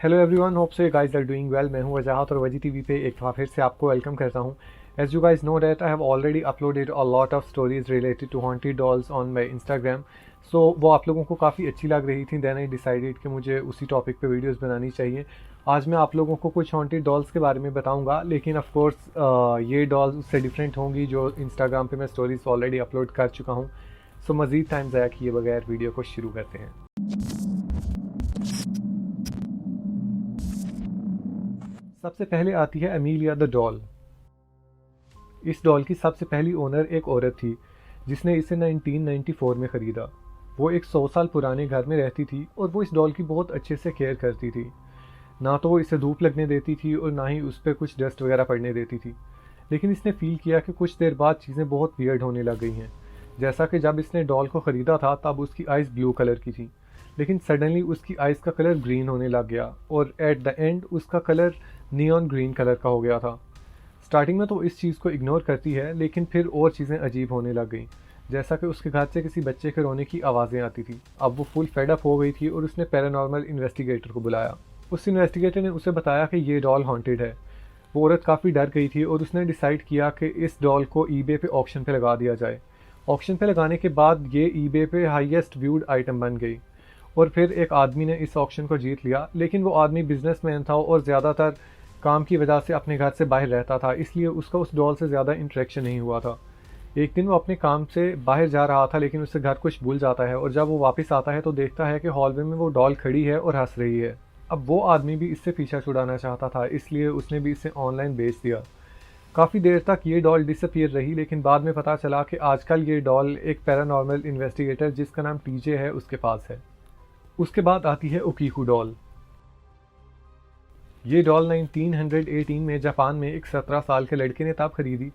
Hello everyone, hope so you guys are doing well. मैं हूं वजाहत और वजी टीवी पे एक बार फिर से आपको वेलकम करता हूं। As you guys know that I have already uploaded a lot of stories related to haunted dolls on my Instagram. So वो आप लोगों को काफ़ी अच्छी लग रही थी। देन आई डिसाइडेड कि मुझे उसी टॉपिक पे वीडियोस बनानी चाहिए। आज मैं आप लोगों को कुछ हॉन्टेड डॉल्स के बारे में बताऊंगा, लेकिन ऑफ कोर्स ये डॉल्स उससे डिफरेंट होंगी जो इंस्टाग्राम पे मैं स्टोरीज ऑलरेडी अपलोड कर चुका हूँ। सो मज़ीद टाइम ज़ाया किए बगैर वीडियो को शुरू करते हैं। सबसे पहले आती है अमीलिया द डॉल। इस डॉल की सबसे पहली ओनर एक औरत थी जिसने इसे 1994 में ख़रीदा। वो एक 100 साल पुराने घर में रहती थी और वो इस डॉल की बहुत अच्छे से केयर करती थी। ना तो वो इसे धूप लगने देती थी और ना ही उस पर कुछ डस्ट वगैरह पड़ने देती थी। लेकिन इसने फील किया कि कुछ देर बाद चीज़ें बहुत वियर्ड होने लग गई हैं। जैसा कि जब इसने डॉल को ख़रीदा था तब उसकी आइज़ ब्लू कलर की थी, लेकिन सडनली उसकी आइज़ का कलर ग्रीन होने लग गया और एट द एंड उसका कलर नियॉन ग्रीन कलर का हो गया था। स्टार्टिंग में तो इस चीज़ को इग्नोर करती है, लेकिन फिर और चीज़ें अजीब होने लग गई। जैसा कि उसके घर से किसी बच्चे के रोने की आवाज़ें आती थी। अब वो फुल फेड अप हो गई थी और उसने पैरानॉर्मल इन्वेस्टिगेटर को बुलाया। उस इन्वेस्टिगेटर ने उसे बताया कि ये डॉल हॉन्टेड है। वो औरत काफ़ी डर गई थी और उसने डिसाइड किया कि इस डॉल को ईबे पे ऑक्शन पे लगा दिया जाए। ऑक्शन पे लगाने के बाद ये ईबे पे हाईएस्ट व्यूड आइटम बन गई और फिर एक आदमी ने इस ऑक्शन को जीत लिया। लेकिन वो आदमी बिजनेसमैन था और ज़्यादातर काम की वजह से अपने घर से बाहर रहता था, इसलिए उसका उस डॉल से ज़्यादा इंटरेक्शन नहीं हुआ था। एक दिन वो अपने काम से बाहर जा रहा था, लेकिन उससे घर कुछ भूल जाता है और जब वो वापस आता है तो देखता है कि हॉलवे में वो डॉल खड़ी है और हंस रही है। अब वो आदमी भी इससे पीछा छुड़ाना चाहता था, इसलिए उसने भी इसे ऑनलाइन बेच दिया। काफ़ी देर तक ये डॉल डिसअपीयर रही, लेकिन बाद में पता चला कि आजकल ये डॉल एक पैरानॉर्मल इन्वेस्टिगेटर जिसका नाम टीजे है उसके पास है। उसके बाद आती है ओकीकू डॉल। ये डॉल 1918 में जापान में एक 17 साल के लड़के ने तब खरीदी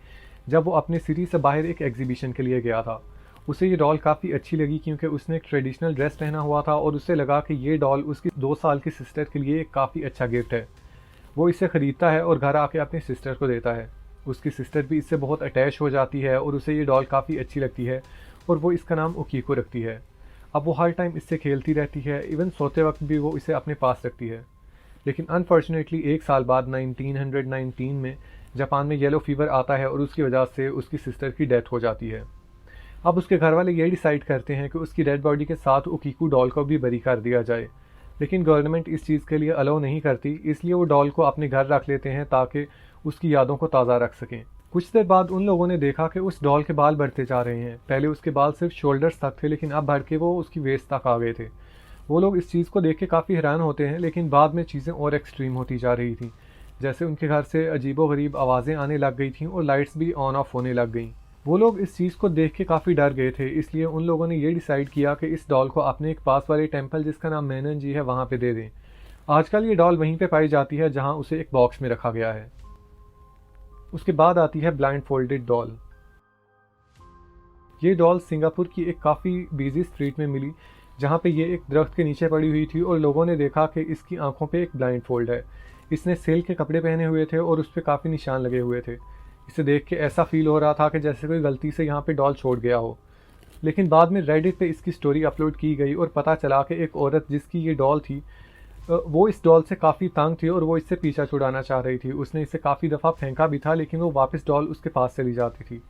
जब वो अपने सिटी से बाहर एक एग्जीबिशन के लिए गया था। उसे ये डॉल काफ़ी अच्छी लगी क्योंकि उसने एक ट्रेडिशनल ड्रेस पहना हुआ था और उसे लगा कि ये डॉल उसकी 2 साल की सिस्टर के लिए एक काफ़ी अच्छा गिफ्ट है। वो इसे ख़रीदता है और घर आके अपनी सिस्टर को देता है। उसकी सिस्टर भी इससे बहुत अटैच हो जाती है और उसे ये डॉल काफ़ी अच्छी लगती है और वो इसका नाम ओकीको रखती है। अब वो हर टाइम इससे खेलती रहती है, इवन सोते वक्त भी वो इसे अपने पास रखती है। लेकिन अनफॉर्चुनेटली एक साल बाद 1919 में जापान में येलो फीवर आता है और उसकी वजह से उसकी सिस्टर की डेथ हो जाती है। अब उसके घर वाले ये डिसाइड करते हैं कि उसकी डेड बॉडी के साथ ओकीकू डॉल को भी बरी कर दिया जाए, लेकिन गवर्नमेंट इस चीज़ के लिए अलाउ नहीं करती, इसलिए वो डॉल को अपने घर रख लेते हैं ताकि उसकी यादों को ताज़ा रख सकें। कुछ देर बाद उन लोगों ने देखा कि उस डॉल के बाल बढ़ते जा रहे हैं। पहले उसके बाल सिर्फ शोल्डर्स तक थे, लेकिन अब बढ़ के वो उसकी वेस्ट तक आ गए थे। वो लोग इस चीज़ को देख के काफ़ी हैरान होते हैं, लेकिन बाद में चीज़ें और एक्सट्रीम होती जा रही थी। जैसे उनके घर से अजीबोगरीब आवाज़ें आने लग गई थीं और लाइट्स भी ऑन ऑफ होने लग गईं। वो लोग इस चीज़ को देख के काफ़ी डर गए थे, इसलिए उन लोगों ने ये डिसाइड किया कि इस डॉल को अपने एक पास वाले टेम्पल जिसका नाम मेनन जी है वहाँ पे दे दें। आजकल ये डॉल वहीं पे पाई जाती है जहाँ उसे एक बॉक्स में रखा गया है। उसके बाद आती है ब्लाइंड फोल्डेड डॉल। ये डॉल सिंगापुर की एक काफ़ी बिजी स्ट्रीट में मिली जहाँ पे ये एक दरख्त के नीचे पड़ी हुई थी और लोगों ने देखा कि इसकी आंखों पे एक ब्लाइंड फोल्ड है। इसने सिल्क के कपड़े पहने हुए थे और उस पर काफ़ी निशान लगे हुए थे। इसे देख के ऐसा फील हो रहा था कि जैसे कोई गलती से यहाँ पे डॉल छोड़ गया हो। लेकिन बाद में रेडिट पे इसकी स्टोरी अपलोड की गई और पता चला कि एक औरत जिसकी ये डॉल थी वो इस डॉल से काफ़ी तंग थी और वो इससे पीछा छुड़ाना चाह रही थी। उसने इसे काफ़ी दफ़ा फेंका भी था, लेकिन वो वापस डॉल उसके पास चली जाती थी।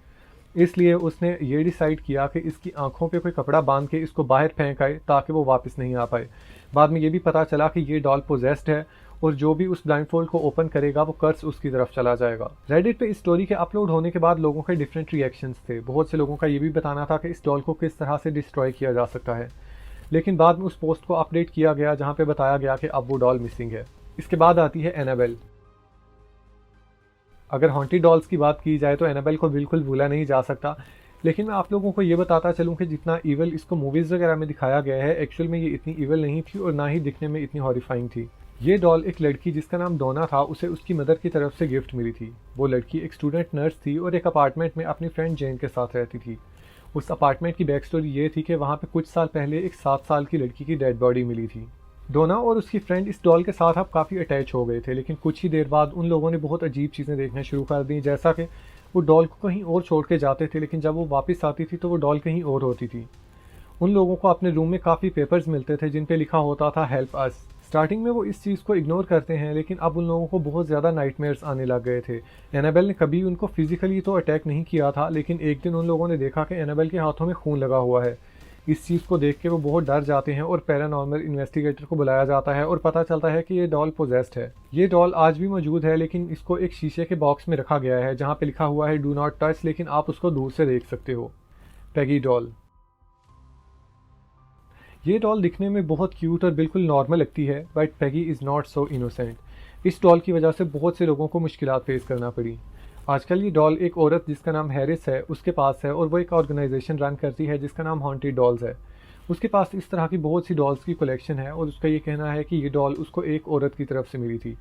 इसलिए उसने ये डिसाइड किया कि इसकी आंखों पे कोई कपड़ा बांध के इसको बाहर फेंक आए ताकि वो वापस नहीं आ पाए। बाद में ये भी पता चला कि ये डॉल पोजेस्ड है और जो भी उस ब्लाइंडफोल्ड को ओपन करेगा वो कर्स उसकी तरफ चला जाएगा। रेडिट पे इस स्टोरी के अपलोड होने के बाद लोगों के डिफरेंट रिएक्शंस थे। बहुत से लोगों का ये भी बताना था कि इस डॉल को किस तरह से डिस्ट्रॉय किया जा सकता है, लेकिन बाद में उस पोस्ट को अपडेट किया गया जहाँ पे बताया गया कि अब वो डॉल मिसिंग है। इसके बाद आती है एनाबेल। अगर हॉन्टेड डॉल्स की बात की जाए तो एनाबेल को बिल्कुल भूला नहीं जा सकता, लेकिन मैं आप लोगों को ये बताता चलूँ कि जितना ईवल इसको मूवीज़ वगैरह में दिखाया गया है, एक्चुअल में ये इतनी ईवल नहीं थी और ना ही दिखने में इतनी हॉरिफाइंग थी। ये डॉल एक लड़की जिसका नाम डोना था, उसे उसकी मदर की तरफ से गिफ्ट मिली थी। वो लड़की एक स्टूडेंट नर्स थी और एक अपार्टमेंट में अपनी फ्रेंड जेन के साथ रहती थी। उस अपार्टमेंट की बैक स्टोरी ये थी कि वहाँ पे कुछ साल पहले एक 7 साल की लड़की की डेड बॉडी मिली थी। डोना और उसकी फ्रेंड इस डॉल के साथ अब काफ़ी अटैच हो गए थे, लेकिन कुछ ही देर बाद उन लोगों ने बहुत अजीब चीज़ें देखना शुरू कर दी। जैसा कि वो डॉल को कहीं और छोड़ के जाते थे, लेकिन जब वो वापस आती थी तो वो डॉल कहीं और होती थी। उन लोगों को अपने रूम में काफ़ी पेपर्स मिलते थे जिन पे लिखा होता था हेल्प अस, स्टार्टिंग में वो इस चीज़ को इग्नोर करते हैं, लेकिन अब उन लोगों को बहुत ज़्यादा नाइटमेयर्स आने लग गए थे। एनाबेल ने कभी उनको फिजिकली तो अटैक नहीं किया था, लेकिन एक दिन उन लोगों ने देखा कि एनाबेल के हाथों में खून लगा हुआ है। इस चीज़ को देख के वो बहुत डर जाते हैं और पैरानॉर्मल इन्वेस्टिगेटर को बुलाया जाता है और पता चलता है कि ये डॉल पोजेस्ड है। ये डॉल आज भी मौजूद है, लेकिन इसको एक शीशे के बॉक्स में रखा गया है जहाँ पे लिखा हुआ है डू नॉट टच, लेकिन आप उसको दूर से देख सकते हो। पैगी डॉल। ये डॉल दिखने में बहुत क्यूट और बिल्कुल नॉर्मल लगती है, but Peggy is not so innocent. इस डॉल की वजह से बहुत से लोगों को मुश्किलात फेस करना पड़ी। आजकल ये डॉल एक औरत जिसका नाम हैरिस है उसके पास है, और वो एक ऑर्गेनाइजेशन रन करती है जिसका नाम हॉन्टेड डॉल्स है। उसके पास इस तरह की बहुत सी डॉल्स की कलेक्शन है, और उसका ये कहना है कि ये डॉल उसको एक औरत की तरफ से मिली थी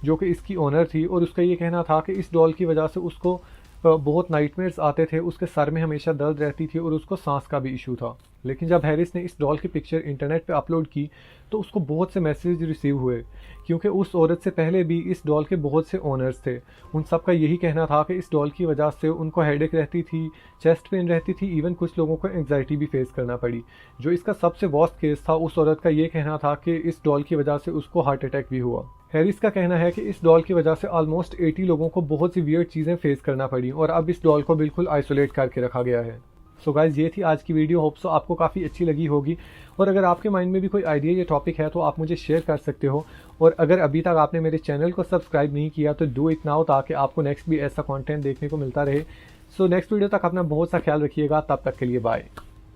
जो कि इसकी ओनर थी, और उसका ये कहना था कि इस डॉल की वजह से उसको बहुत नाइटमेयर्स आते थे, उसके सर में हमेशा दर्द रहती थी और उसको सांस का भी इशू था। लेकिन जब हैरिस ने इस डॉल की पिक्चर इंटरनेट पे अपलोड की तो उसको बहुत से मैसेज रिसीव हुए, क्योंकि उस औरत से पहले भी इस डॉल के बहुत से ओनर्स थे। उन सब का यही कहना था कि इस डॉल की वजह से उनको हेडेक रहती थी, चेस्ट पेन रहती थी, इवन कुछ लोगों को एंग्जाइटी भी फेस करना पड़ी। जो इसका सबसे वर्स्ट केस था, उस औरत का ये कहना था कि इस डॉल की वजह से उसको हार्ट अटैक भी हुआ। हैरिस का कहना है कि इस डॉल की वजह से ऑलमोस्ट 80 लोगों को बहुत सी वियर्ड चीज़ें फेस करना पड़ी, और अब इस डॉल को बिल्कुल आइसोलेट करके रखा गया है। सो गाइज, ये थी आज की वीडियो। होप सो आपको काफ़ी अच्छी लगी होगी, और अगर आपके माइंड में भी कोई आइडिया या टॉपिक है तो आप मुझे शेयर कर सकते हो। और अगर अभी तक आपने मेरे चैनल को सब्सक्राइब नहीं किया तो डू इट नाउ, ताकि आपको नेक्स्ट भी ऐसा कंटेंट देखने को मिलता रहे। सो नेक्स्ट वीडियो तक अपना बहुत सा ख्याल रखिएगा। तब तक के लिए बाय।